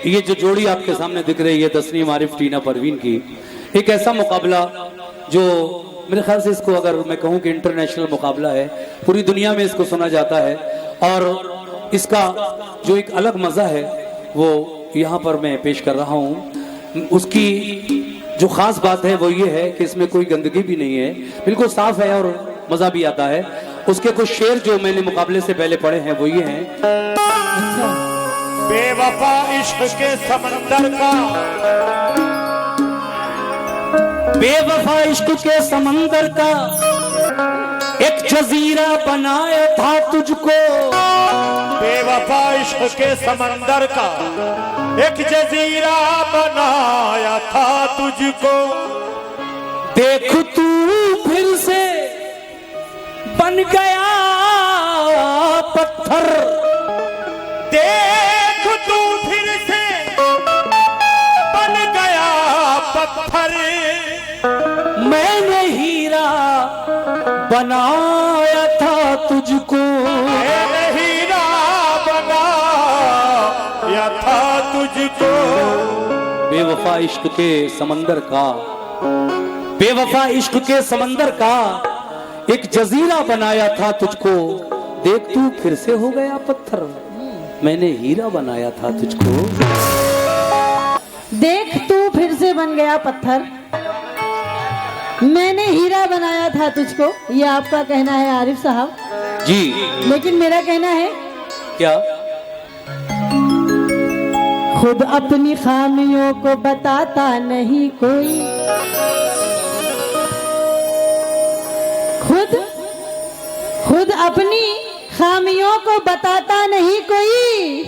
ये जो जोड़ी आपके सामने दिख रही है तस्नीम आरिफ टीना परवीन की, एक ऐसा मुकाबला जो मेरे ख्याल से इसको अगर मैं कहूँ कि इंटरनेशनल मुकाबला है, पूरी दुनिया में इसको सुना जाता है और इसका जो एक अलग मज़ा है वो यहाँ पर मैं पेश कर रहा हूँ। उसकी जो ख़ास बात है वो ये है कि इसमें कोई गंदगी भी नहीं है, बिल्कुल साफ़ है और मज़ा भी आता है। उसके कुछ शेर जो मैंने मुकाबले से पहले पढ़े हैं वो ये हैं। बेवफा इश्क के समंदर का, बेवफा इश्क के समंदर का एक जजीरा बनाया था तुझको, बेवफा इश्क के समंदर का एक जजीरा बनाया था तुझको। देख तू फिर से बन गया पत्थर, देख तू फिर से बन गया पत्थर। मैंने हीरा बनाया था तुझको, मैंने हीरा बनाया था तुझको। बेवफा इश्क के समंदर का, बेवफा इश्क के समंदर का एक जजीरा बनाया था तुझको। देख तू फिर से हो गया पत्थर, मैंने हीरा बनाया था तुझको। देख तू फिर से बन गया पत्थर, मैंने हीरा बनाया था तुझको। ये आपका कहना है आरिफ साहब जी, लेकिन मेरा कहना है क्या? खुद अपनी खामियों को बताता नहीं कोई, खुद अपनी खामियों को बताता नहीं कोई,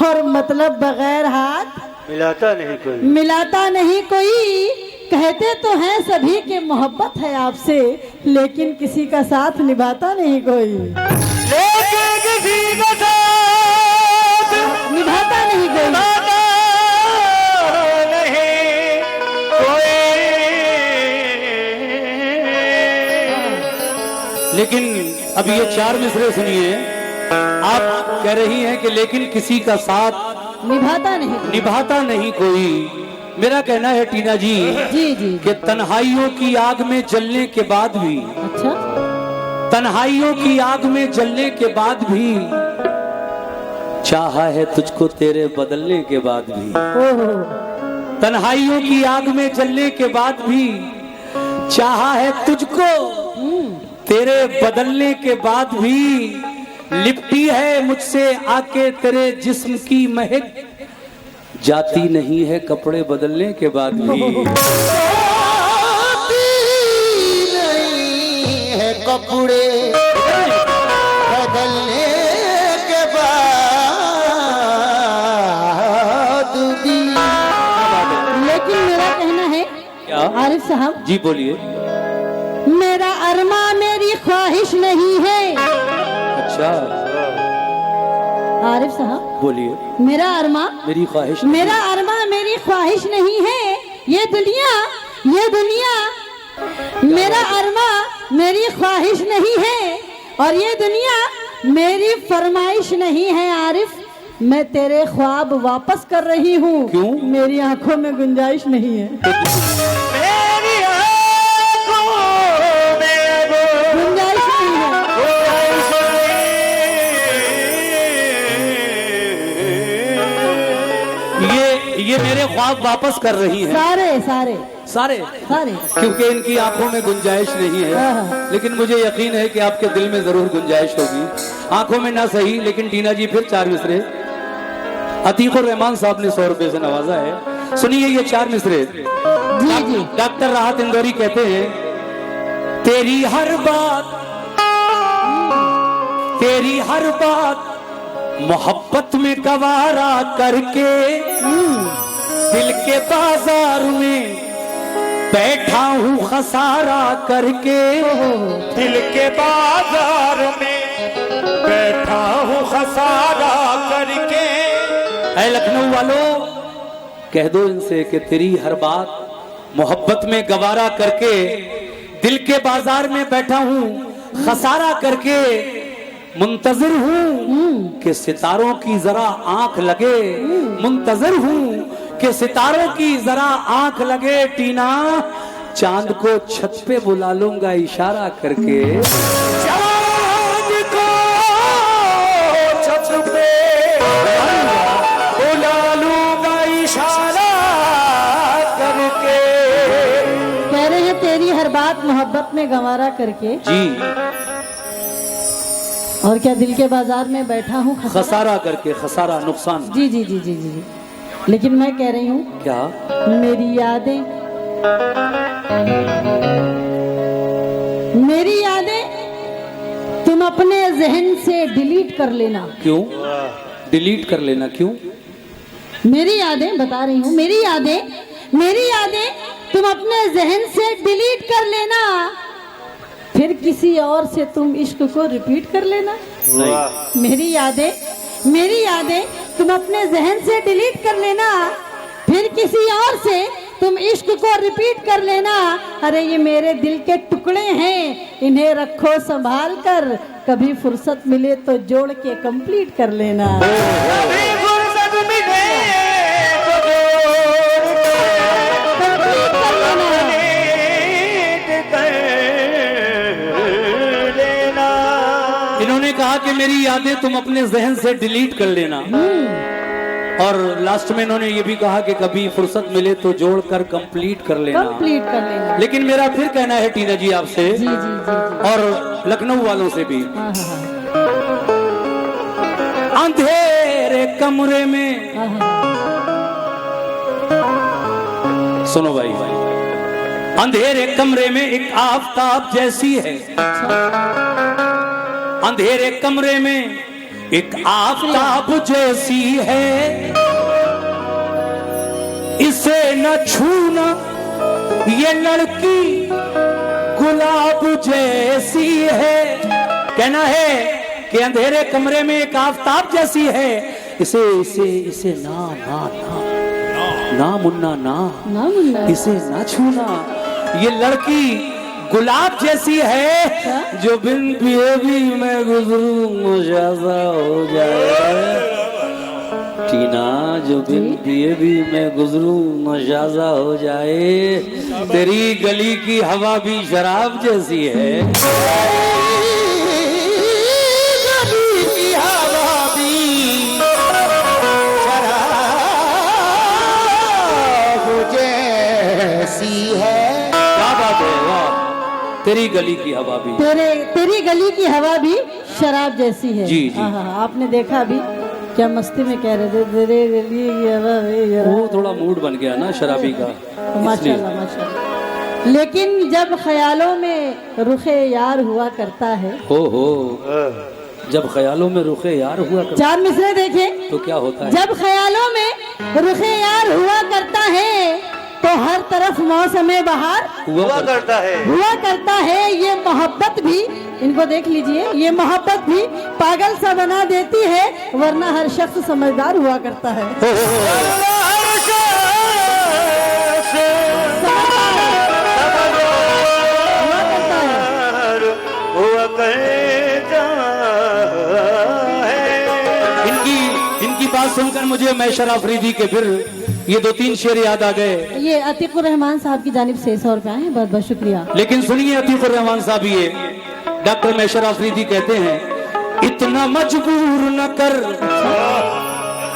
और मतलब बगैर हाथ मिलाता नहीं कोई। कहते तो हैं सभी के मोहब्बत है आपसे, लेकिन किसी का साथ निभाता नहीं कोई, निभाता नहीं कोई। लेकिन अब ये चार मिसरे सुनिए। आप कह रही हैं कि लेकिन किसी का साथ निभाता नहीं कोई। मेरा कहना है टीना जी, जी कि तन्हाइयों की आग में जलने के बाद भी, अच्छा, तन्हाइयों की आग में जलने के बाद भी चाहा है तुझको तेरे बदलने के बाद भी। तन्हाइयों की आग में जलने के बाद भी चाहा है तुझको तेरे बदलने के बाद भी। लिपटी है मुझसे आके तेरे जिस्म की महक, जाती नहीं है कपड़े बदलने के बाद भी। जाती नहीं है कपड़े बदलने के बाद भी। लेकिन मेरा कहना है क्या? आरिफ साहब जी बोलिए। मेरा अरमा मेरी ख्वाहिश नहीं है। अच्छा आरिफ साहब बोलिए। मेरा अरमा मेरी ख्वाहिश, मेरा अरमा मेरी ख्वाहिश नहीं है। ये दुनिया मेरा अरमा मेरी ख्वाहिश नहीं है, और ये दुनिया मेरी फरमाइश नहीं है। आरिफ, मैं तेरे ख्वाब वापस कर रही हूँ। क्यों? मेरी आंखों में गुंजाइश नहीं है। मेरी आंखों में गुंजाइश नहीं है। ये मेरे ख्वाब वापस कर रही हैं। सारे क्योंकि इनकी आंखों में गुंजाइश नहीं है, लेकिन मुझे यकीन है कि आपके दिल में जरूर गुंजाइश होगी। आंखों में ना सही, लेकिन टीना जी फिर चार मिसरे अतीकुर रहमान साहब ने 100 रुपए से नवाजा है। सुनिए ये चार मिसरे। डॉक्टर राहत इंदौरी कहते हैं, तेरी हर बात मोहब्बत में गवारा करके दिल के बाजार में बैठा हूँ खसारा करके। दिल के बाजार में बैठा हूँ खसारा करके। ऐ लखनऊ वालों, कह दो इनसे कि तेरी हर बात मोहब्बत में गवारा करके दिल के बाजार में बैठा हूँ खसारा करके। मुंतजिर हूँ कि सितारों की जरा आंख लगे, मुंतजिर हूँ कि सितारों की जरा आंख लगे। टीना चांद को छत पे बुला लूंगा इशारा करके। चांद को छत पे बुला लूंगा इशारा करके। कह रहे हैं तेरी हर बात मोहब्बत में गंवारा करके। जी, और क्या दिल के बाजार में बैठा हूँ खसारा करके, खसारा नुकसान। जी जी जी जी जी। लेकिन मैं कह रही हूँ क्या? मेरी यादें, मेरी यादें तुम अपने जहन से डिलीट कर लेना। क्यों डिलीट कर लेना? क्यों? मेरी यादें बता रही हूँ, मेरी यादें, मेरी यादें तुम अपने जहन से डिलीट कर लेना, फिर किसी और से तुम इश्क को रिपीट कर लेना। नहीं। मेरी यादें, मेरी यादें तुम अपने जहन से डिलीट कर लेना, फिर किसी और से तुम इश्क को रिपीट कर लेना। अरे ये मेरे दिल के टुकड़े हैं, इन्हें रखो संभाल कर, कभी फुर्सत मिले तो जोड़ के कंप्लीट कर लेना। कभी फुर्सत मिले तो जोड़ कंप्लीट कर लेना। इन्होंने कहा कि मेरी यादें तुम अपने जहन से डिलीट कर लेना, और लास्ट में इन्होंने ये भी कहा कि कभी फुर्सत मिले तो जोड़कर कंप्लीट कर लेना। कंप्लीट कर लेना। लेकिन मेरा फिर कहना है टीना जी आपसे, जी जी जी जी। और लखनऊ वालों से भी, हाँ हाँ अंधेरे कमरे में, हाँ हाँ। सुनो भाई, अंधेरे कमरे में एक आफताब जैसी है, अंधेरे कमरे में एक आफताब जैसी है, इसे न छूना ये लड़की गुलाब जैसी है। कहना है कि अंधेरे कमरे में एक आफताब जैसी है, इसे इसे इसे ना ना ना ना मुन्ना ना, ना मुन्ना। इसे ना छूना, ये लड़की गुलाब जैसी है, जो बिन पिए भी मैं गुजरूं मुजाजा हो जाए। टीना, जो बिन पिए भी मैं गुजरूं मुजाजा हो जाए। तेरी गली की हवा भी शराब जैसी है, गली की हवा भी शराब जैसी है। क्या बात है, वाह। तेरी गली की हवा भी, तेरी गली की हवा भी शराब जैसी है। जी, जी। हाँ हाँ, आपने देखा भी क्या मस्ती में कह रहे थे, तेरी गली की हवा भी वो शराब। थोड़ा मूड बन गया ना शराबी का, माशाल्लाह माशाल्लाह। लेकिन जब ख्यालों में रुखे यार हुआ करता है, हो जब ख्यालों में रुखे यार हुआ करता चार मिसरे देखे तो क्या होता है? जब ख्यालों में रुखे यार हुआ करता है, तो हर तरफ मौसमे बहार हुआ करता है। हुआ करता है। ये मोहब्बत भी, इनको देख लीजिए, ये मोहब्बत भी पागल सा बना देती है, वरना हर शख्स समझदार हुआ करता है। इनकी बात सुनकर मुझे मैशर अफरीदी के फिर ये 2-3 शेर याद आ गए। ये अतीकुर रहमान साहब की जानिब से 100 रुपए हैं, बहुत बहुत शुक्रिया। लेकिन सुनिए अतीकुर रहमान साहब, ये डॉक्टर मैशर अफरीदी कहते हैं, इतना मजबूर न कर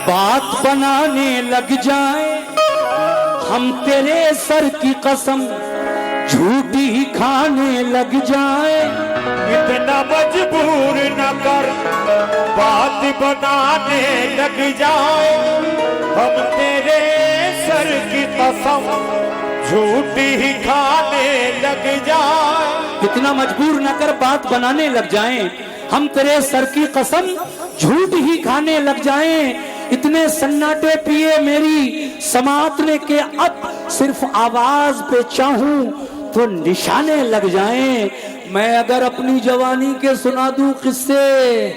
बात बनाने लग जाए, हम तेरे सर की कसम झूठी ही खाने लग जाए। इतना मजबूर न कर बात बनाने लग जाए, हम तेरे सर की कसम झूठी ही खाने लग जाए। इतना मजबूर न कर बात बनाने लग जाएं, हम तेरे सर की कसम झूठ ही खाने लग जाएं। इतने सन्नाटे पिए मेरी समात ने के अब सिर्फ आवाज पे चाहूं तो निशाने लग जाएं। मैं अगर अपनी जवानी के सुना दूं किस्से,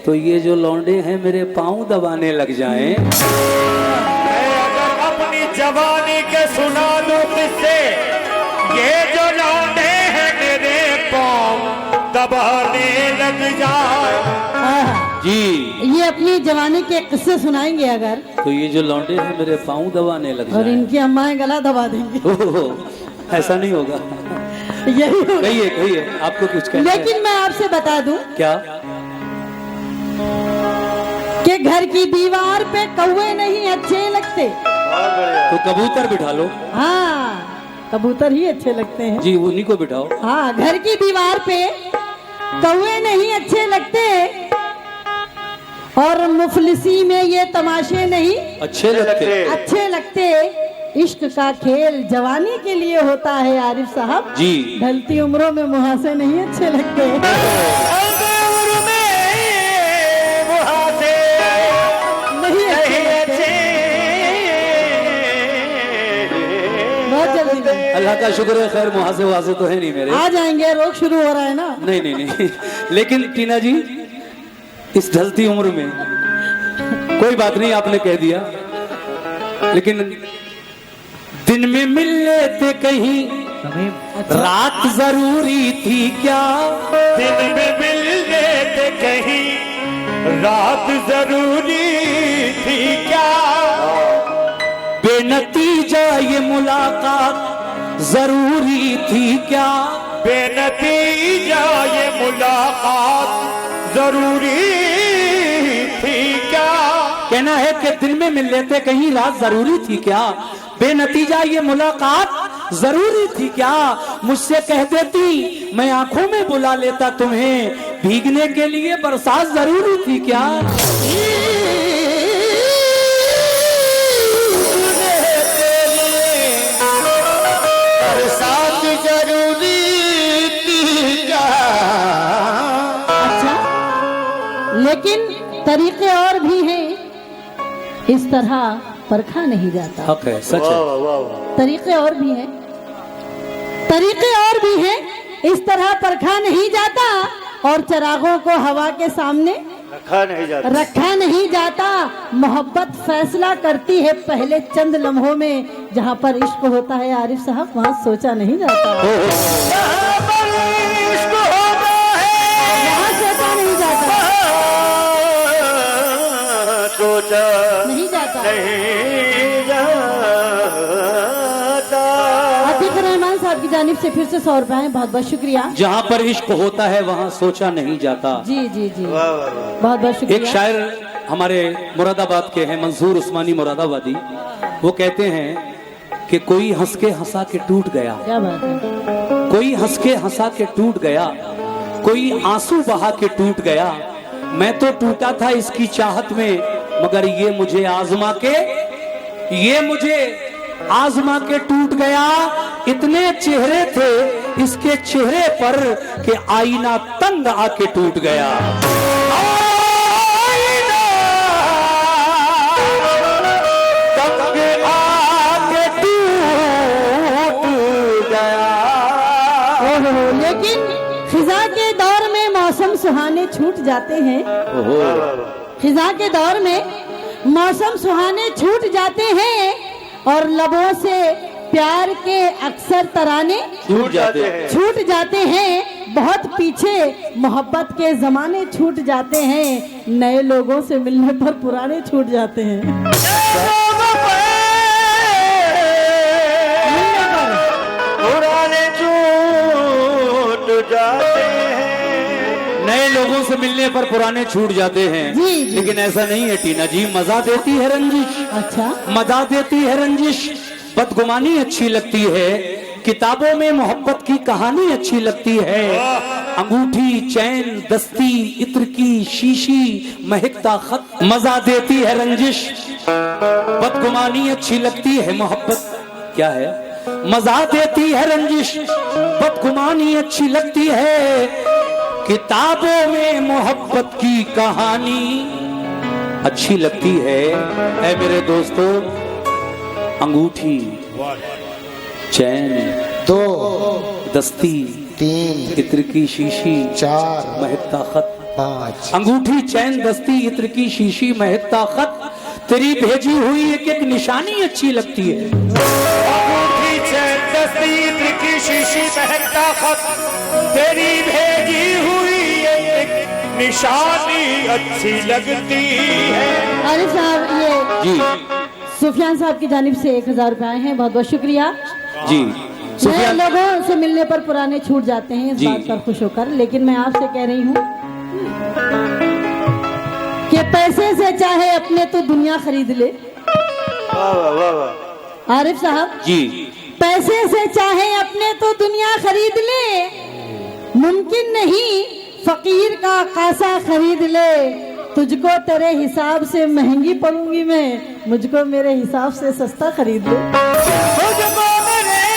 तो ये जो लौंडे हैं मेरे पांव दबाने लग जाएं। मैं अगर अपनी जवानी के सुना दूं किससे, ये जो लौंडे हैं मेरे पाँव दबाने लग जाए। जी। ये अपनी जवानी के किस्से सुनाएंगे अगर, तो ये जो लौंडे हैं मेरे पाँव दबाने लग और जाएं। इनकी अम्माएं गला दबा देंगी। ओहो, ऐसा नहीं होगा। यही होगा। कहिए आपको कुछ कहना है? लेकिन मैं आपसे बता दूं क्या? कि घर की दीवार पे कौवे नहीं अच्छे लगते। तो कबूतर बिठा लो। हाँ, कबूतर ही अच्छे लगते हैं। जी, उन्हीं को बिठाओ। हाँ, घर की दीवार पे कौवे नहीं अच्छे लगते, और मुफलिसी में ये तमाशे नहीं अच्छे लगते। अच्छे लगते। इश्क का खेल जवानी के लिए होता है आरिफ साहब जी। ढलती उम्रों में मुहासे नहीं अच्छे लगते। नहीं अच्छे, बहुत जल्दी नहीं। अल्लाह का शुक्र है, खैर मुहासे वहासे तो है नहीं मेरे। आ जाएंगे, रोग शुरू हो रहा है ना। नहीं। लेकिन टीना जी, इस ढलती उम्र में कोई बात नहीं, आपने कह दिया, लेकिन दिन में मिल लेते कहीं, रात जरूरी थी क्या? दिन में मिल लेते कहीं, रात जरूरी थी क्या? बेनतीजा ये मुलाकात जरूरी थी क्या? बेनतीजा ये मुलाकात जरूरी थी क्या? कहना है कि दिन में मिल लेते कहीं, रात जरूरी थी क्या? बेनतीजा ये मुलाकात जरूरी थी क्या? मुझसे कह देती मैं आंखों में बुला लेता तुम्हें, भीगने के लिए बरसात जरूरी थी क्या? बरसात जरूरी थी क्या? अच्छा, लेकिन तरीके और भी हैं, इस तरह परखा नहीं जाता। हक है, सच है। तरीके और भी हैं, तरीके और भी हैं, इस तरह परखा नहीं जाता, और चरागों को हवा के सामने रखा नहीं जाता। मोहब्बत फैसला करती है पहले चंद लम्हों में, जहाँ पर इश्क होता है आरिफ साहब, वहाँ सोचा नहीं जाता। वहाँ सोचा नहीं जाता, नहीं जाता। आतिफ रहमान साहब की जानिब से फिर से 100 रुपए हैं, बहुत बहुत शुक्रिया। जहाँ पर इश्क होता है वहाँ सोचा नहीं जाता। जी जी जी, बहुत बहुत एक शुक्रिया। शायर हमारे मुरादाबाद के हैं, मंसूर उस्मानी मुरादाबादी, वो कहते हैं कि कोई हंस के हंसा के टूट गया, क्या बात है। कोई हंस के हंसा के टूट गया, कोई आंसू बहा के टूट गया। मैं तो टूटा था इसकी चाहत में, मगर ये मुझे आजमा के टूट गया। इतने चेहरे थे इसके चेहरे पर कि आईना तंग आके टूट गया। आईना तंग आके टूट गया। लेकिन खिजा के दौर में मौसम सुहाने छूट जाते हैं। खिजा के दौर में मौसम सुहाने छूट जाते हैं, और लबों से प्यार के अक्सर तराने छूट जाते हैं। बहुत पीछे मोहब्बत के जमाने छूट जाते हैं, नए लोगों से मिलने पर पुराने छूट जाते हैं। पुराने छूट जाते हैं, नए लोगों से मिलने पर पुराने छूट जाते हैं। जी, जी। लेकिन ऐसा नहीं है टीना जी, मजा देती है रंजिश, अच्छा, मजा देती है रंजिश। बदगुमानी अच्छी लगती है, किताबों में मोहब्बत की कहानी अच्छी लगती है। अंगूठी, चैन, दस्ती, इत्र की शीशी, महकता खत, मजा देती है रंजिश। बदगुमानी अच्छी लगती है, मोहब्बत क्या है, मजा देती है रंजिश। बदगुमानी अच्छी लगती है, किताबों में मोहब्बत की कहानी अच्छी लगती है। ऐ मेरे दोस्तों, अंगूठी, चैन, 2 दस्ती, 3 इत्र की शीशी, 4 महकता खत। 5 अंगूठी, चैन, दस्ती, इत्र की शीशी, महकता खत, तेरी भेजी हुई एक एक निशानी अच्छी लगती है। अंगूठी, चैन, दस्ती, इत्र की शीशी, महकता खत, तेरी भेजी हुई एक निशानी अच्छी लगती है। अरे साहब, ये जी सुफियान साहब की जानिब से 1000 रुपए आए हैं, बहुत बहुत शुक्रिया। जी नए सुफियान, लोगों से मिलने पर पुराने छूट जाते हैं, इस जी। बात पर खुश होकर। लेकिन मैं आपसे कह रही हूँ कि पैसे से चाहे अपने तो दुनिया खरीद ले। आरिफ साहब, जी पैसे से चाहे अपने तो दुनिया खरीद ले, मुमकिन नहीं फकीर का कासा खरीद ले। तुझको तेरे हिसाब से महंगी पड़ूंगी मैं, मुझको मेरे हिसाब से सस्ता खरीद ले। मुझको मेरे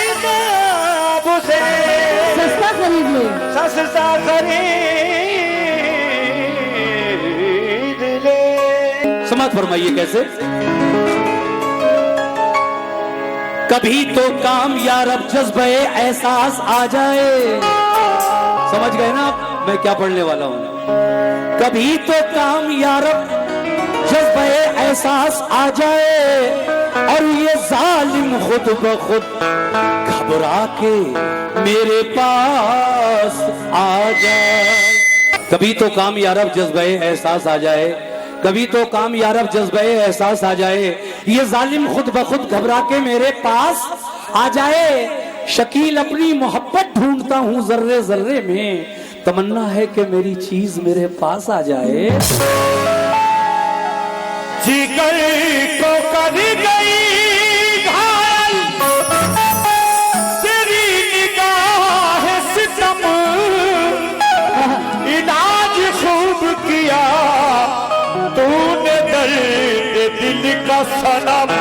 हिसाब से सस्ता खरीद ले। सस्ता खरीद ले। समाज फरमाइए कैसे। कभी तो काम यार अब जज्बे एहसास आ जाए, समझ गए ना आप मैं क्या पढ़ने वाला हूं। कभी तो काम यार अब जज्बे एहसास आ जाए और ये जालिम खुद ब खुद घबरा के मेरे पास आ जाए। कभी तो काम यार अब जज्बे एहसास आ जाए, कभी तो काम यार अब जज्बे एहसास आ जाए, ये जालिम खुद ब खुद घबरा के मेरे पास आ जाए। शकील अपनी मोहब्बत ढूंढता हूँ जर्रे जर्रे में, तमन्ना है कि मेरी चीज मेरे पास आ जाए। जिगर को कर गई घायल तेरी निगाह सितम, इलाज खूब किया तूने दर्द दिल का सनम।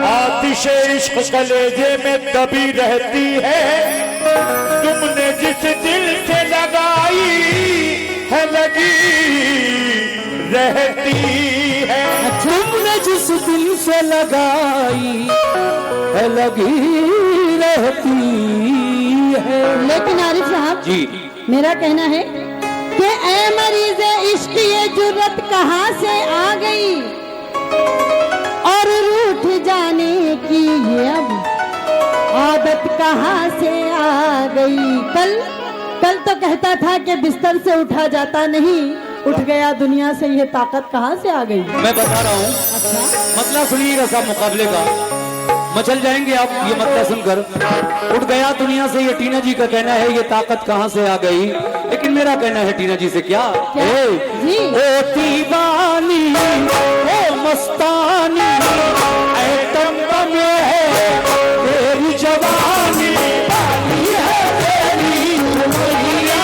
आतिश इश्क कलेजे में दबी रहती है, तुमने जिस दिल से लगाई है लगी रहती है। तुमने जिस दिल से लगाई है लगी रहती है। लेकिन आरिफ साहब जी मेरा कहना है कि ऐ मरीज़े इश्क ये जुर्रत कहाँ से आ गई, और रूठ जाने की ये अब आदत कहाँ से आ गई। कल तो कहता था कि बिस्तर से उठा जाता नहीं, उठ गया दुनिया से, ये ताकत कहाँ से आ गई। मैं बता रहा हूँ, मतलब सुनिएगा साहब मुकाबले का, मचल जाएंगे आप ये मतलब सुनकर। उठ गया दुनिया से, ये टीना जी का कहना है, ये ताकत कहाँ से आ गई। लेकिन मेरा कहना है टीना जी से क्या, जी? ओ दीवानी ओ मस्तानी ऐ तम है तेरी जवानी, बानी है तेरी उमरिया।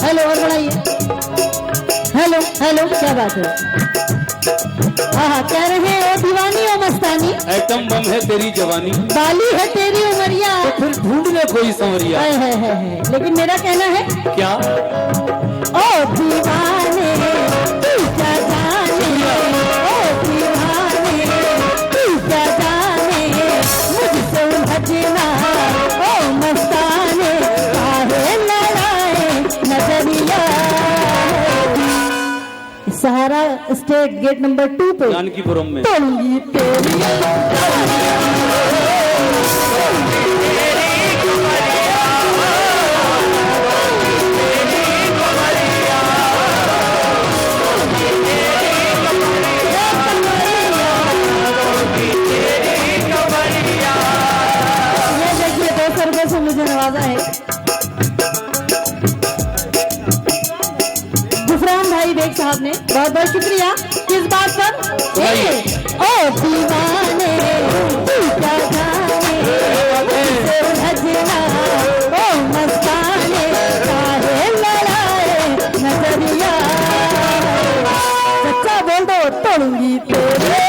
हेलो और बढ़ाइए। हेलो, क्या बात है। कह रहे हैं ओ दीवानी ओ मस्तानी, एटम बम है तेरी जवानी, बाली है तेरी उमरिया, तो फिर ढूंढ ले कोई संवरिया। है। लेकिन मेरा कहना है क्या? ओ दीवाने तू क्या जाने, ओ दीवाने तू क्या जाने, मुझसे उलझना ओ मस्ताने, काहे लड़ाए नजरिया। सहारा स्टेट गेट नंबर 2 पे जानकीपुरम में तोड़ूंगी तेरी ये देखिए 200 रुपये से मुझे नवाजा है भाई बेग साहब ने, बहुत बहुत शुक्रिया। किस बात पर? ओ दीवाने तू क्या जाने, मुझसे उलझना ओ मस्ताने, काहे लड़ाए नजरिया। सच्चा बोल दो तोड़ूंगी तेरे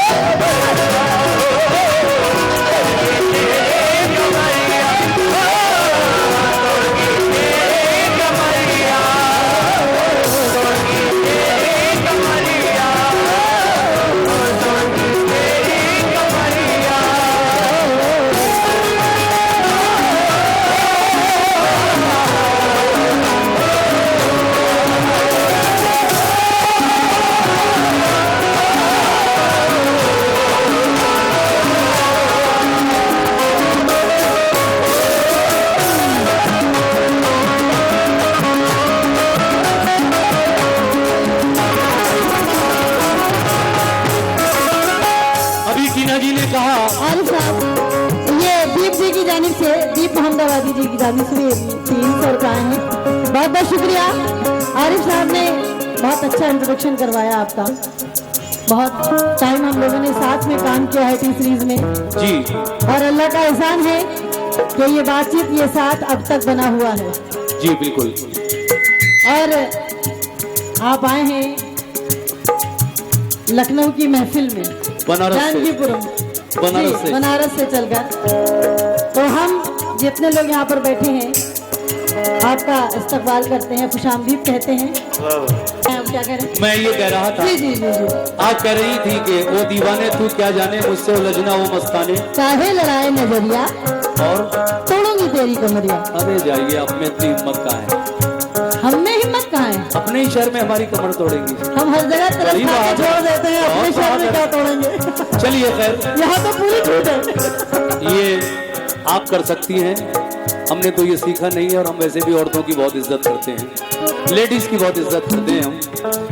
मोहम्मदाबादी जी की जानिब से 300 रुपये आए हैं। बहुत बहुत शुक्रिया। आरिफ साहब ने बहुत अच्छा इंट्रोडक्शन करवाया आपका। बहुत टाइम हम लोगों ने साथ में काम किया है टी सीरीज में जी, और अल्लाह का एहसान है कि ये बातचीत ये साथ अब तक बना हुआ है। जी बिल्कुल। और आप आए हैं लखनऊ की महफिल में, जानकीपुरम बनारस से चलकर। तो हम जितने लोग यहाँ पर बैठे हैं आपका इस्तकबाल करते हैं, खुशामदीद कहते हैं। आप क्या कह रहे हैं? मैं ये कह रहा था, जी जी जी जी, आप कह रही थी कि वो दीवाने तू क्या जाने, मुझसे उलझना वो मस्ताने, चाहे लड़ाए नजरिया और तोड़ूंगी तेरी कमरिया। अरे जाइए, अपने इतनी हिम्मत कहाँ है? हम में हिम्मत कहाँ है? अपने ही शहर में हमारी कमर तोड़ेंगी। हम हर जगह तरफ छोड़ देते हैं, अपने शहर में क्या तोड़ेंगे? चलिए खैर, यहाँ तो पूरी छूट है। ये आप कर सकती हैं, हमने तो ये सीखा नहीं है। और हम वैसे भी औरतों की बहुत इज्जत करते हैं, लेडीज की बहुत इज्जत करते हैं।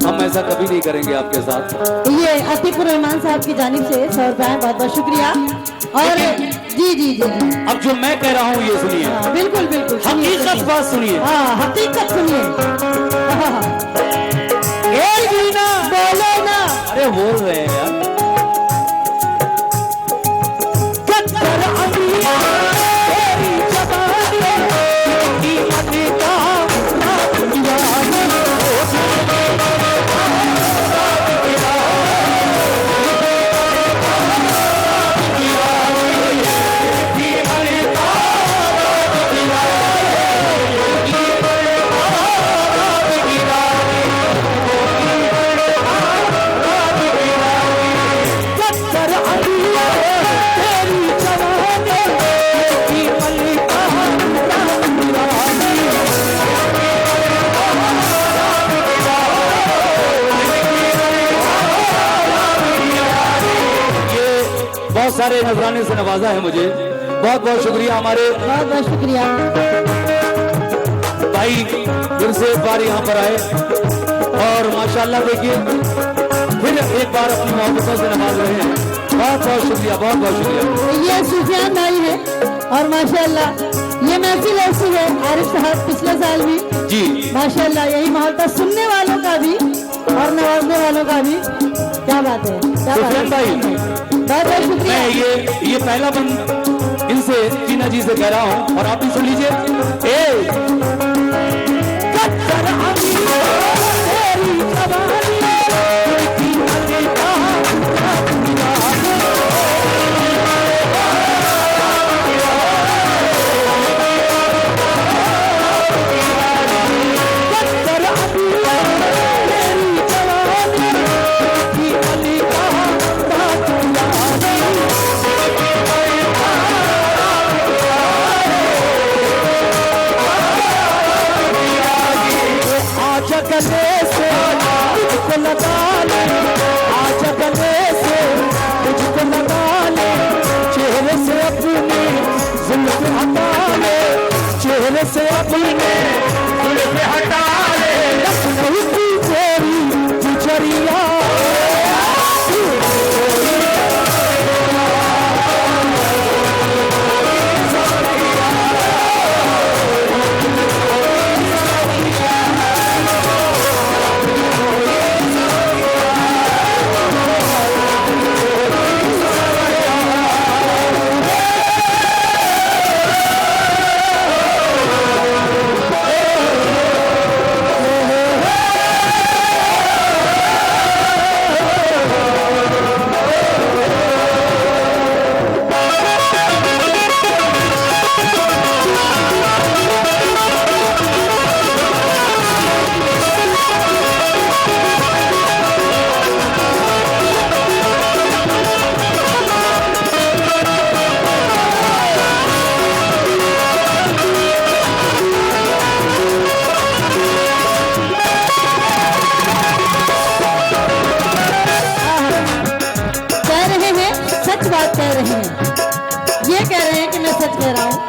हम ऐसा कभी नहीं करेंगे आपके साथ। ये अतीकुर रहमान साहब की जानिब से 100 रुपए, बहुत बहुत शुक्रिया। और जी जी जी जी, अब जो मैं कह रहा हूँ ये सुनिए। बिल्कुल बिल्कुल, हकीकत बात सुनिए। हाँ, हकीकत सुनिए। बोलो ना। अरे बोल रहे हैं यार। बहुत सारे नजराने से नवाजा है मुझे, बहुत बहुत शुक्रिया। हमारे बहुत बहुत शुक्रिया भाई फिर से एक बार यहाँ पर आए और माशाल्लाह देखिए फिर एक बार अपनी मोहब्बतों से नवाज रहे हैं। बहुत बहुत शुक्रिया, बहुत बहुत शुक्रिया। ये सुफियान भाई है और माशाल्लाह ये महफिल ऐसी है। आरिफ साहब पिछले साल भी जी माशाल्लाह यही माहौल था, सुनने वालों का भी और नवाजने वालों का भी। क्या बात है, क्या बात है भाई। बहुत बहुत शुक्रिया। मैं ये पहला बंद इनसे टीना जी से कह रहा हूँ और आप भी सुन लीजिए। सर से अपने जुल्फ हटा ले, लखनऊ की तेरी गुजरिया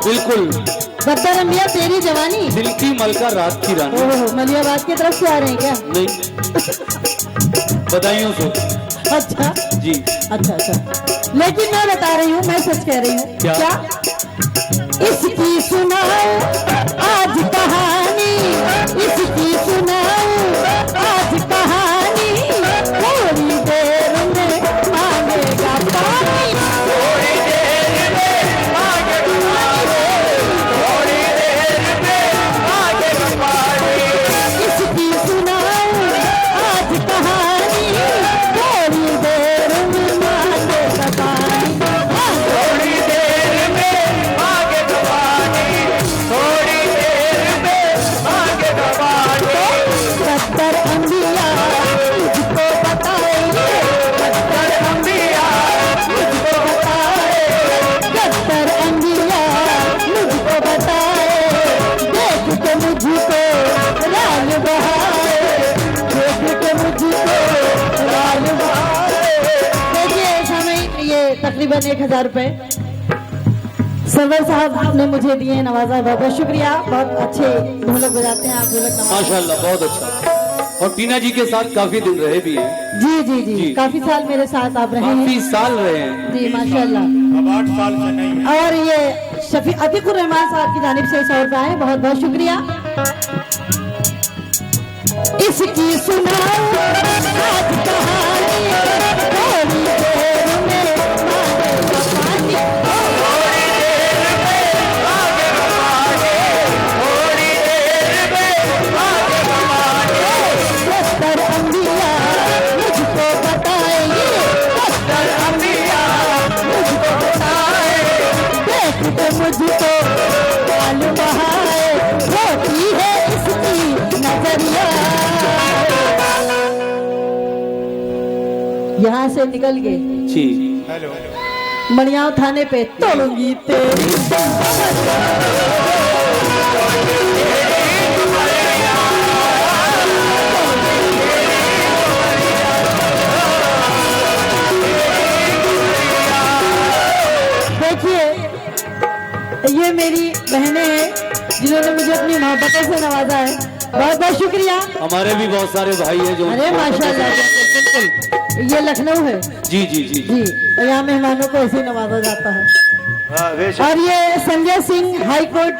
बिल्कुल। गब्बर अम्बिया तेरी जवानी, दिल की मलका रात की रानी। ओहो, मलियाबाद की तरफ से आ रहे हैं क्या? नहीं, बधाइयों से। अच्छा जी, अच्छा अच्छा, लेकिन मैं बता रही हूँ, मैं सच कह रही हूँ। क्या? इसकी सुनाओ आज कहानी, इसकी सुनाओ आज कहानी, थोड़ी देर में मांगेगा पानी, थोड़ी देर में मांगेगा पानी, इसकी सुनाओ आज कहानी, थोड़ी देर में मांगेगा पानी, थोड़ी देर में मांगेगा पानी, थोड़ी देर में मांगेगा पानी। गब्बर अम्बिया मुझको बताएंगे, गब्बर अम्बिया मुझको बताए, गब्बर अम्बिया मुझको बताए, देख के मुझको लाल बहाए, देख के मुझको लाल बहाए। देखिए समय ये तकरीबन 1000 रुपए सरवर साहब ने मुझे दिए, नवाजा, बहुत बहुत शुक्रिया। बहुत अच्छे ढोलक बजाते हैं आप, ढोलक नवाज। माशाल्लाह, बहुत अच्छा। और टीना जी के साथ काफी दिन रहे भी हैं। जी जी जी, जी। काफी साल मेरे साथ आप रहे हैं। काफी साल रहे हैं। जी माशाल्लाह। अब 8 साल से नहीं है। और ये शफी अतीकुर रहमान साहब की जानिब से 100 रुपए आए, बहुत बहुत शुक्रिया। इसकी सुनाओ आज कहानी, थोड़ी देर में मांगेगा पानी, थोड़ी देर में मांगेगा पानी, थोड़ी देर में मांगेगा पानी। गब्बर अम्बिया मुझको बताएंगे, गब्बर अम्बिया मुझको बताए, देख के मुझको लाल बहाए, होती है इसकी नजरिया। यहाँ से निकल गए जी, हेलो मणियाव थाने पे तोड़ूंगी तेरी देखिए, ये मेरी बहनें हैं जिन्होंने मुझे अपनी मोहब्बतों से नवाजा है, बहुत बहुत शुक्रिया। हमारे भी बहुत सारे भाई हैं जो अरे माशाल्लाह, बिल्कुल। ये लखनऊ है जी जी जी, जी, यहाँ मेहमानों को ऐसे ही नवाजा जाता है। हाँ बेशक। और ये संजय सिंह हाई कोर्ट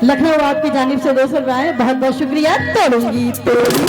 लखनऊ आपकी जानिब से 200 रुपए आए, बहुत बहुत शुक्रिया। तोड़ूंगी तेरी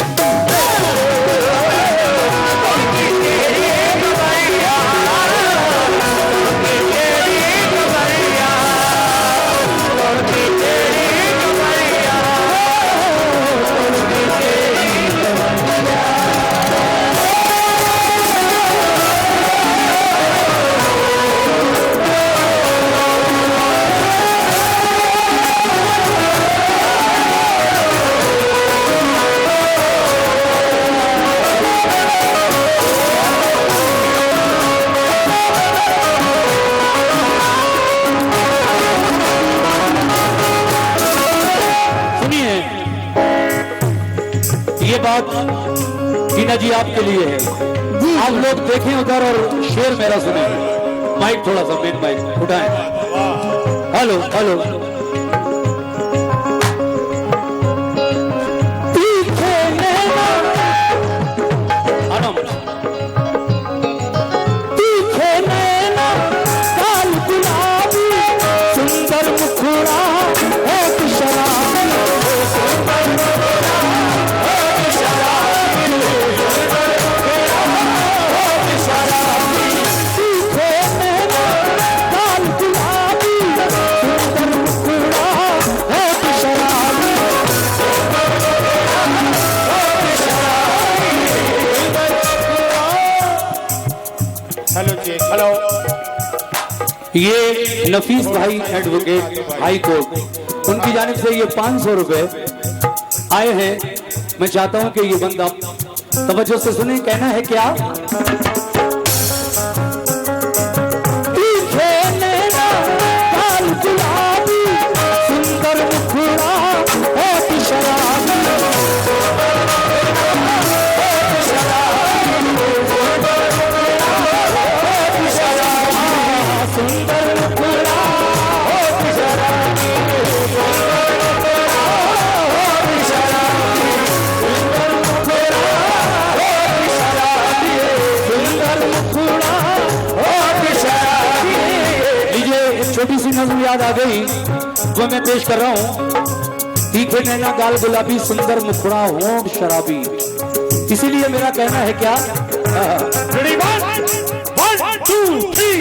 ये बात टीना जी आपके लिए है। जी आप लोग देखें उधर और शेर मेरा सुने। माइक थोड़ा सा, मेन माइक उठाएं। Hello hello, hello check hello. ये नफीस भाई एडवोकेट हाई कोर्ट, उनकी जानिब से ये 500 रुपए आए हैं। मैं चाहता हूं कि ये बंदा तवज्जो से सुने। कहना है क्या? सुंदर मुखड़ा होठ शराबी, छोटी सी नज़म याद आ गई वो मैं पेश कर रहा हूँ। तीखे नैना गाल गुलाबी, सुंदर मुखड़ा होंठ शराबी। इसीलिए मेरा कहना है क्या? Ready, 1 2 3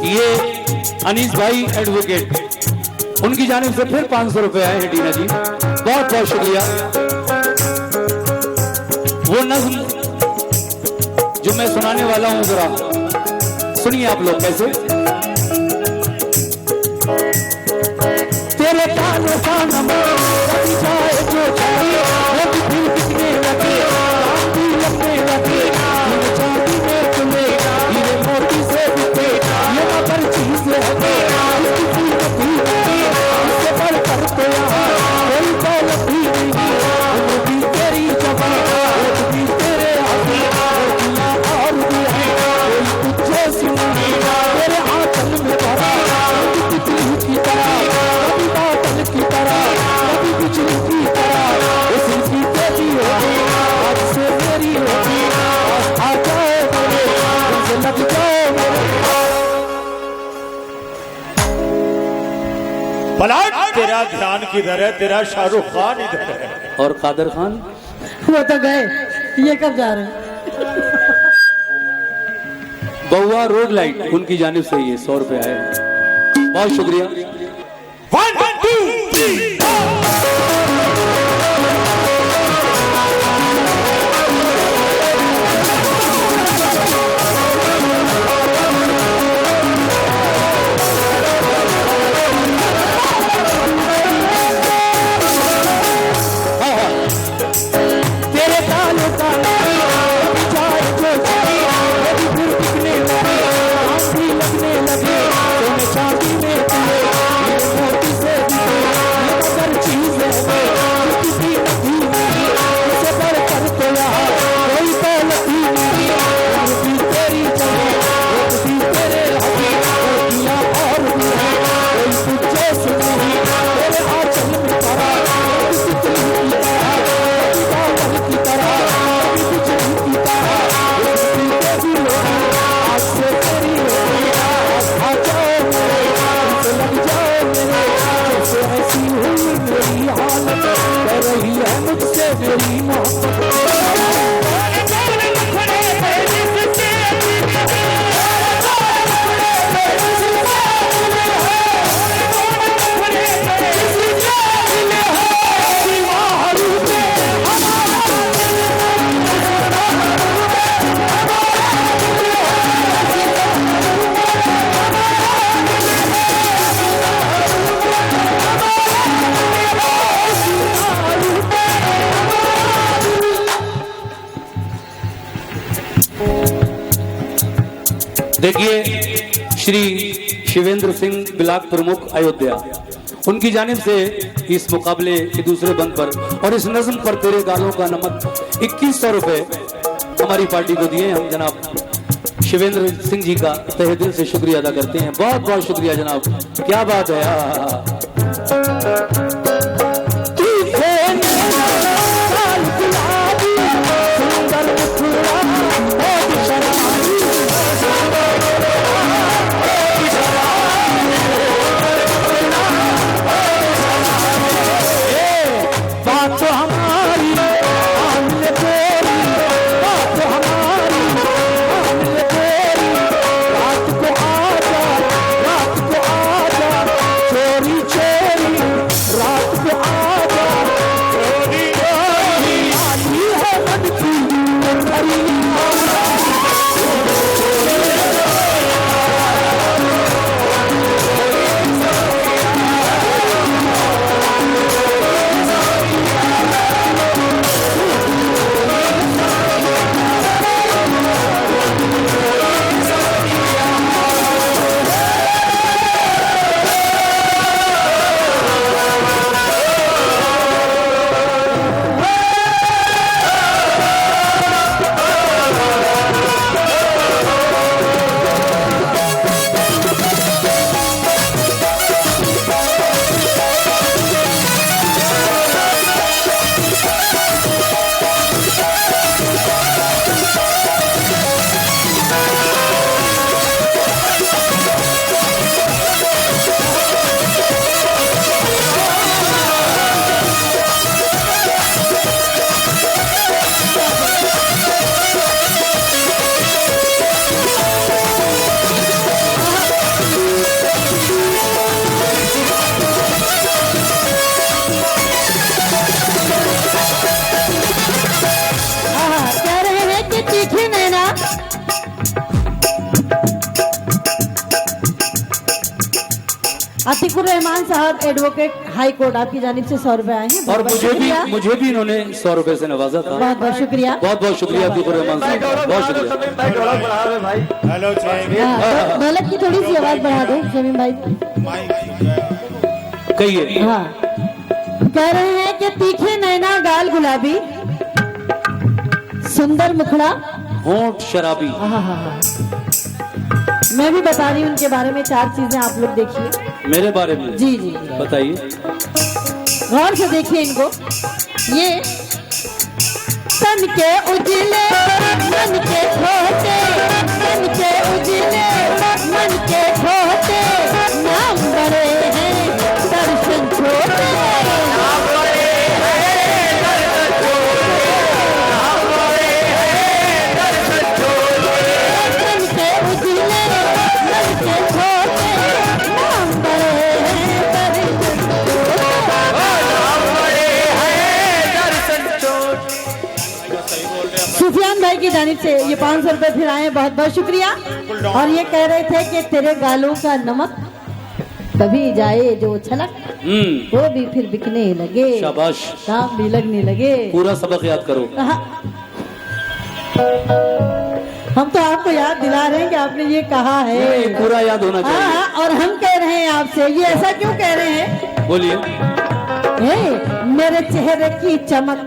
ये अनीस भाई एडवोकेट, उनकी जानिब से फिर 500 रुपए आए हैं टीना जी, बहुत बहुत शुक्रिया। वो नज़्म जो मैं सुनाने वाला हूं जरा सुनिए आप लोग कैसे। तेरे कानों का नंबर कभी जाए जो चाहिए, वो भी दिल बिकने लगे, काम भी लगने लगे, ये चांदी में तुले, हीरे मोती से बिके, ये मगर चीज है इसकी कीमत ही नहीं, इससे बढ़कर तो यहाँ कोई दौलत भी नहीं। उम्र भी तेरी जवान, होठ भी तेरे हाथी, लड़कियां और भी हैं कोई तुझे सी नहीं, तेरे आंचल में भरा कभी तितली की तरह, कभी बादल की तरह, कभी बिजली की तरह, उसी की तेरी होगी आज से मेरी होगी, आ जाए मेरे तुमसे लग जाओ मेरे। पलट, तेरा ध्यान किधर है? तेरा शाहरुख खान इधर है। और कादर खान वो तो गए, ये कब जा रहे हैं? बउआ रोड लाइट, उनकी जानिब से ये 100 रुपए आए हैं, बहुत शुक्रिया। 1 2 3 तेरे कानों का कभी जाए जो चाहिए, वो भी फिर बिकने लगे, काम भी लगने लगे, सोने चांदी में तुले, ये मोती से बिके, ये मगर चीज है ये किसी नदी नहीं, इससे बढ़कर तो यहाँ कोई दौलत ही नहीं। उम्र भी तेरी जवान, होठ भी तेरे हाथी, लड़कियां और भी हैं कोई तुझे से नहीं, तेरे आंचल में भरा कभी तितली की तरह, कभी बादल की तरह, कभी बिजली की तरह, उसकी तेरी होगी आज से तेरी होगी, आ जाओ मेरे तुमसे लग जाओ मेरे, जैसे ऐसी हुई मेरी हालत, कर रही है मुझसे मेरी मोहब्बत। देखिए श्री शिवेंद्र सिंह ब्लॉक प्रमुख अयोध्या, उनकी जानिब से इस मुकाबले के दूसरे बंद पर और इस नज़्म पर तेरे गालों का नमक 2100 रुपए हमारी पार्टी को दिए। हम जनाब शिवेंद्र सिंह जी का तहे दिल से शुक्रिया अदा करते हैं, बहुत बहुत शुक्रिया जनाब, क्या बात है। रहमान साहब एडवोकेट हाई कोर्ट आपकी जानिब से 100 रुपए आए हैं। और बहुत शुक्रिया। मुझे भी इन्होंने 100 रुपए से नवाजा था। बहुत बहुत शुक्रिया। बहुत बहुत शुक्रिया अब्दुल रहमान साहब, बहुत शुक्रिया। हेलो हाँ, ढोलक की थोड़ी सी आवाज बढ़ा दो शमीम भाई। कहिए। हाँ, कह रहे हैं कि तीखे नैना गाल गुलाबी, सुंदर मुखड़ा, होंठ शराबी। हाँ। मैं भी बता रही हूँ उनके बारे में 4 चीजें, आप लोग देखिए। मेरे बारे में जी जी बताइए। गौर से देखिए इनको। ये तन के उजले मन के खोटे, तन के उजले मन के खोटे, नाम बड़े हैं दर्शन छोटे। तन के उजले मन के खोटे, नाम बड़े हैं दर्शन छोटे। सुफियान भाई की जानिब से ये 500 रुपए फिर आए, बहुत बहुत शुक्रिया। और ये कह रहे थे कि तेरे गालों का नमक कभी जाए जो छलक, वो भी फिर बिकने लगे, शाबाश। दाम भी लगने लगे। पूरा सबक याद करो। हम तो आपको याद दिला रहे हैं कि आपने ये कहा है। पूरा याद होना चाहिए। हाँ, और हम कह रहे हैं आपसे, ये ऐसा क्यों कह रहे हैं? बोलिए। मेरे चेहरे की चमक,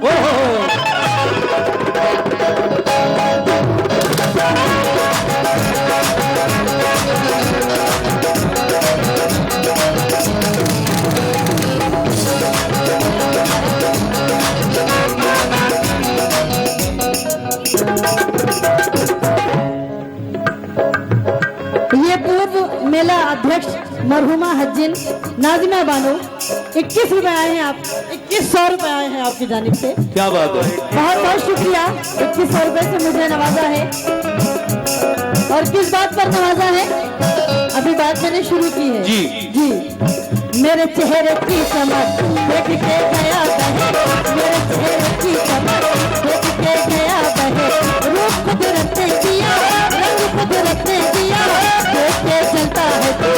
ये पूर्व मेला अध्यक्ष मरहुमा हज्जिन नाजिमा बानो 21 रुपए आए हैं। आप 2100 रुपए आए हैं आपकी जानिब से। क्या बात है। बहुत बहुत शुक्रिया। 2100 रुपए से मुझे नवाजा है। और किस बात पर नवाजा है? अभी बात मैंने शुरू की है। जी। मेरे चेहरे की चमक देख के गया बहे, मेरे चेहरे की चमक देख के गया बहे, रूप कुदरत ने दिया, रंग कुदरत ने दिया, देख के चलता है तू,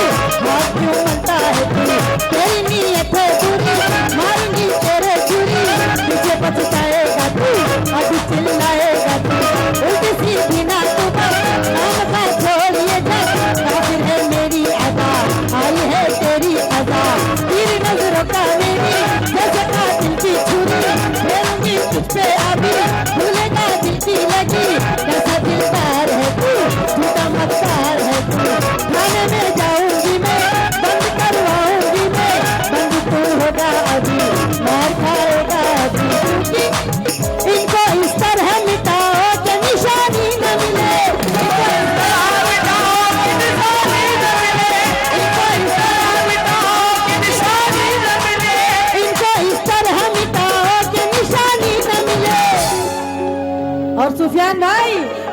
हाथ क्यों मलता है तू, तेरी नीयत है बुरी, मारूंगी तेरे चूरी, तुझे पछताएगा तू, अभी चिल्लाएगा तू, उल्टी सीधी ना तू बस, नाम का छोड़िए जब, काफिर है मेरी अदा, आई है तेरी अदा, तेरी नजरों का मेरी, जैसे कातिल की छुरी, फेरूंगी तुझ पे अभी, भूलेगा दिल की लगी, कैसा दिलदार है तू, झूठा मक्कार है तू, थाने में जाऊंगी मैं, बंद करवाऊंगी मैं, बंद तू होगा अभी, मार खाएगा अभी, क्योंकि इनको इस तरह मिटाओ कि निशानी न मिले, इनको इस तरह मिटाओ कि निशानी न मिले, इनको इस तरह मिटाओ कि निशानी न मिले, इनको इस तरह मिटाओ कि निशानी न मिले। और सुफियान भाई,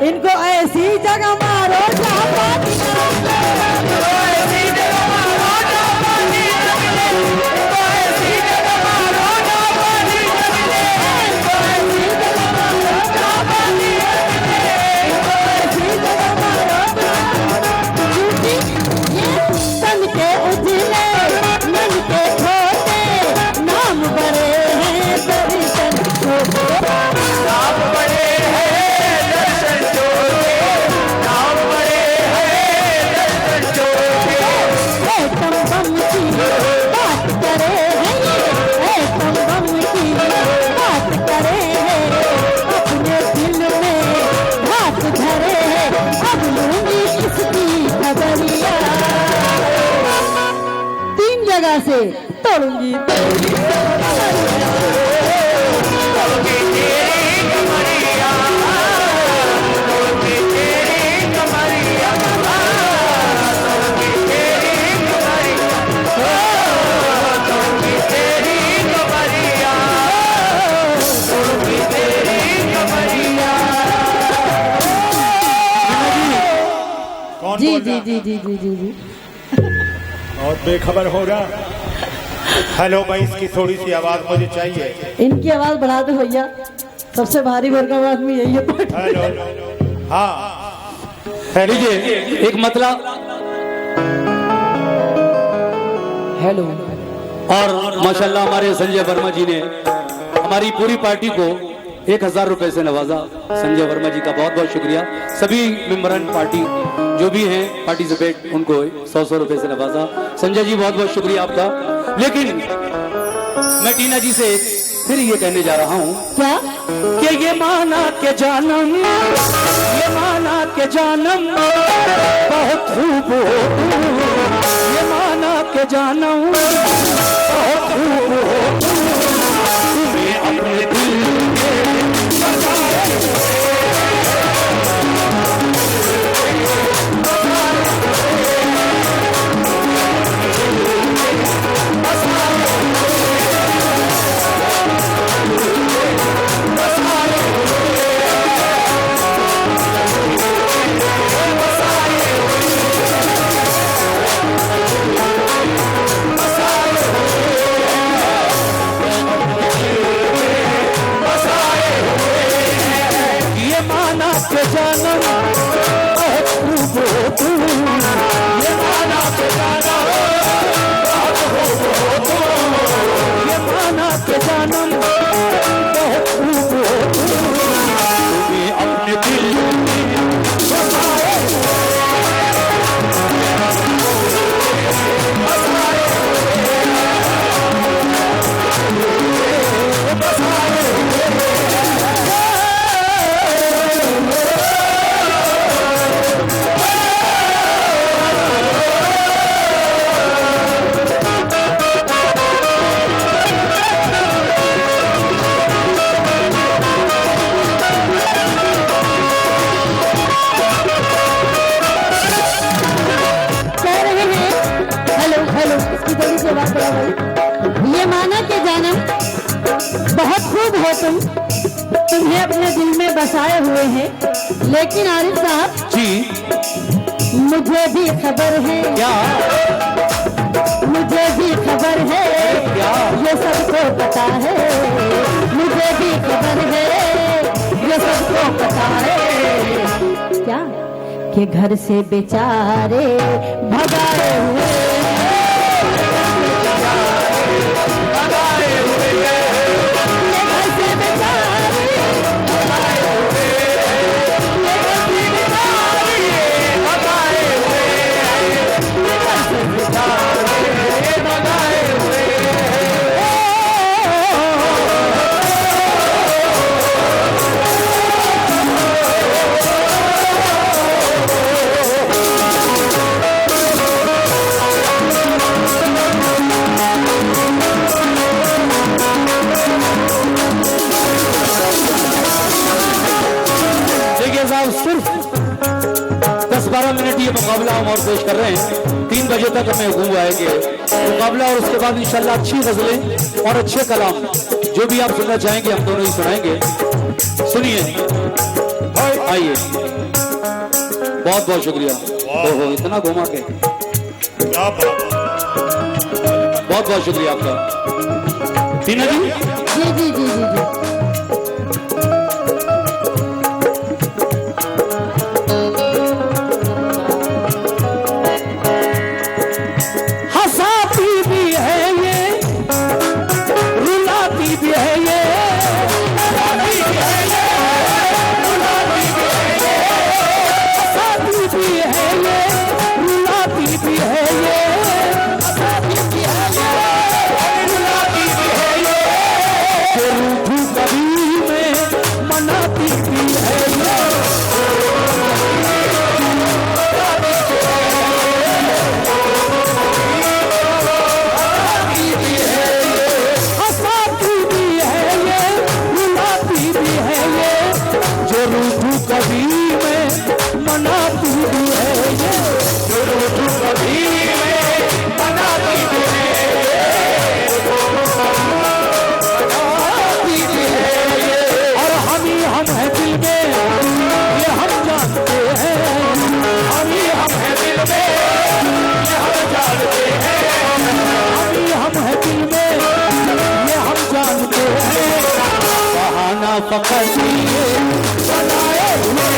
इनको ऐसी जगह मारो जहाँ पानी न मिले, इनको ऐसी जगह मारो जहाँ पानी न मिले, इनको ऐसी जगह मारो जहाँ पानी न मिले, इनको ऐसी जगह मारो जहाँ पानी न मिले, इनको ऐसी जगह मारो क्योंकि ये तन के उजले मन के खोटे, नाम बड़े हैं दर्शन छोटे, नाम बड़े हैं दर्शन छोटे, नाम बड़े हैं दर्शन छोटे। बम बम की बात करे हैं ये, बम बम की बात करे हैं, अपने दिल में हाथ धरे हैं, अब लूंगी इसकी खबरिया, 3 जगह से तोड़ूंगी तेरी खबरिया। तोड़ूंगी तेरी कमरिया, तोड़ूंगी तेरी कमरिया, तोड़ूंगी तेरी कमरिया, तोड़ूंगी तेरी कमरिया, तोड़ूंगी तेरी कमरिया। कौन जी बोल जी रहा? जी जी जी जी जी बहुत बेखबर हो रहा। हेलो भाई, इसकी थोड़ी सी आवाज मुझे चाहिए। इनकी आवाज बढ़ा दो भैया, सबसे भारी भरकम आदमी यही है। हेलो, हाँ लीजिए एक मतला हेलो। और माशाल्लाह हमारे संजय वर्मा जी ने हमारी पूरी पार्टी को 1000 रुपए से नवाजा। संजय वर्मा जी का बहुत बहुत शुक्रिया। सभी मेंबरान पार्टी जो भी हैं पार्टिसिपेट उनको 100 रुपए से नवाजा। संजय जी बहुत बहुत शुक्रिया आपका। लेकिन मैं टीना जी से फिर ये कहने जा रहा हूँ क्या कि ये माना के जानम, ये माना के जानम बहुत खूब हो, ये माना के जानम बहुत खूब हो, तुम्हें अपने दिल ये माना के जानम बहुत खूब हो तुम, तुम्हें अपने दिल में बसाए हुए हैं। लेकिन आरिफ साहब जी मुझे भी खबर है, क्या मुझे भी खबर है, क्या ये सबको पता है, मुझे भी खबर है, ये सबको पता है। क्या कि घर से बेचारे भगाए हुए, सिर्फ 10-12 मिनट ये मुकाबला हम और पेश कर रहे हैं। 3 बजे तक हमें हुक्म आएंगे मुकाबला और उसके बाद इंशाल्लाह अच्छी गजलें और अच्छे कलाम जो भी आप सुनना चाहेंगे हम दोनों ही सुनाएंगे। सुनिए, आइए। बहुत बहुत शुक्रिया। ओहो इतना घुमा के, बहुत बहुत शुक्रिया आपका टीना जी। जी जी जी जी जी। बनाए हुए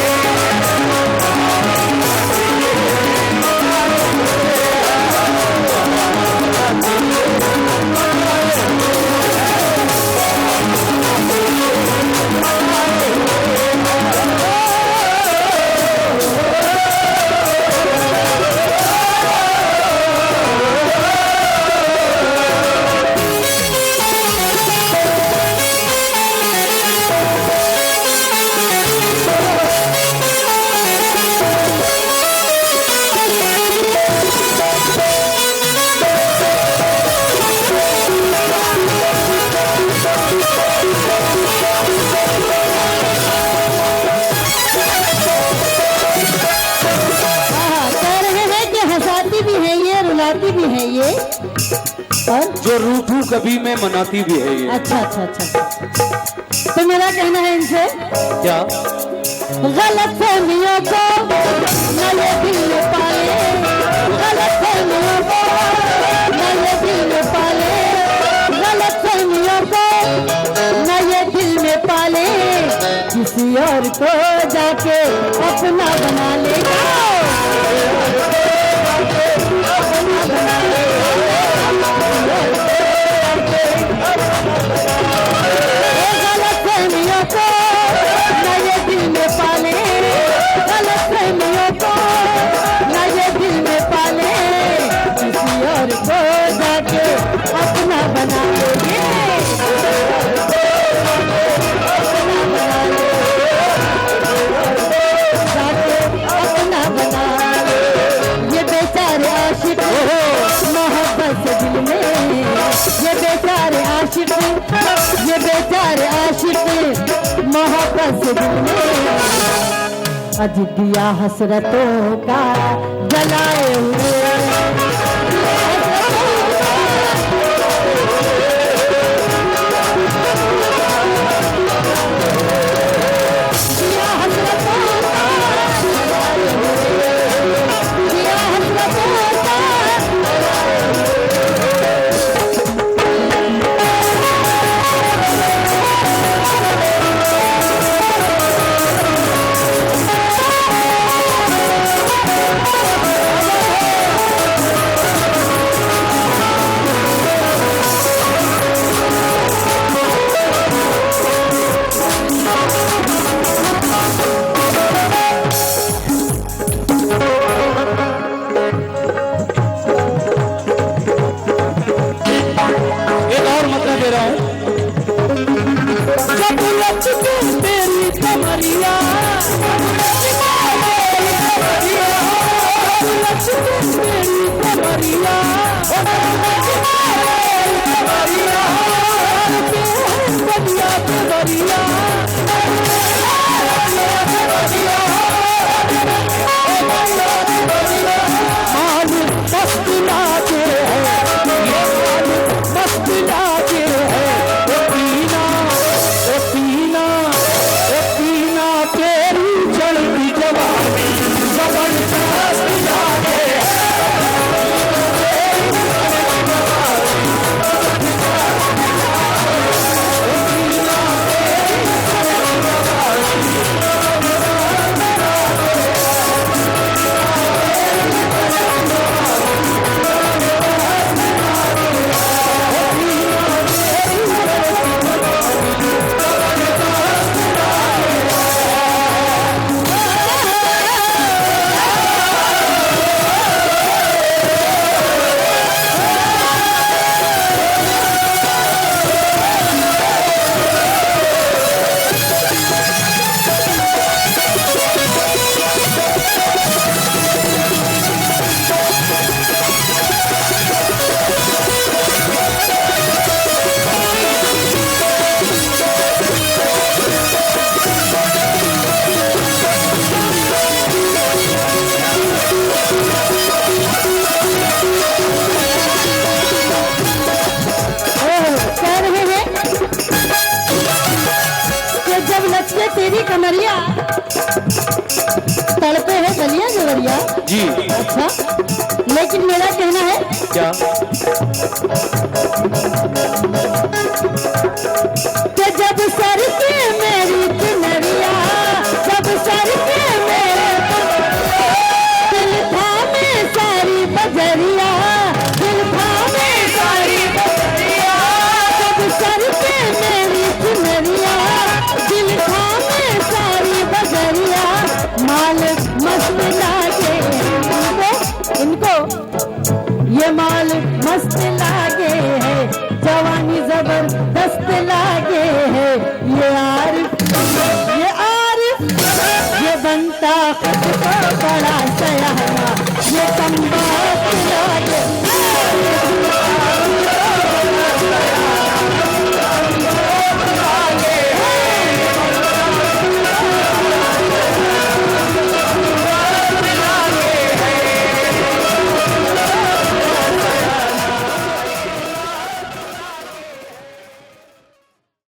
और जो रूठू कभी में मनाती भी है ये। अच्छा अच्छा अच्छा। तो मेरा कहना है इनसे, क्या गलत फहमियों को न ये दिल में पाले, गलत फहमियों को न ये दिल में पाले, गलत फहमियों को न ये दिल में पाले, किसी और को जाके अपना बना लेगा। गलतफहमियों को न ये दिल में पाले, गलतफहमियों को न ये दिल में पाले, किसी और को जाके अपना बना लेंगे। जाके अपना बना ले। ये बेचारे आशिक मोहब्बत से दिल में, ये बेचारे आशिक, ये बेचारे आशिक मोहब्बत से दिल में, अज दिया हसरतों का जलाए हुए। तेरी कमरिया तड़पे है गलियां जवरिया जी। अच्छा, लेकिन मेरा कहना है क्या कि जब सर पे मेरी चुनरिया, जब सर पे मेरे दिल थामे सारी बजरिया, दिल थामे सारी बजरिया, जब सर पे मेरी चुनरिया, दिल थामे सारी बजरिया, माल मस्त लागे इनको, ये माल मस्त लागे है, जवानी जबरदस्त लागे है, ये आरिफ, ये बनता बड़ा सयाना, ये कम बात लागे।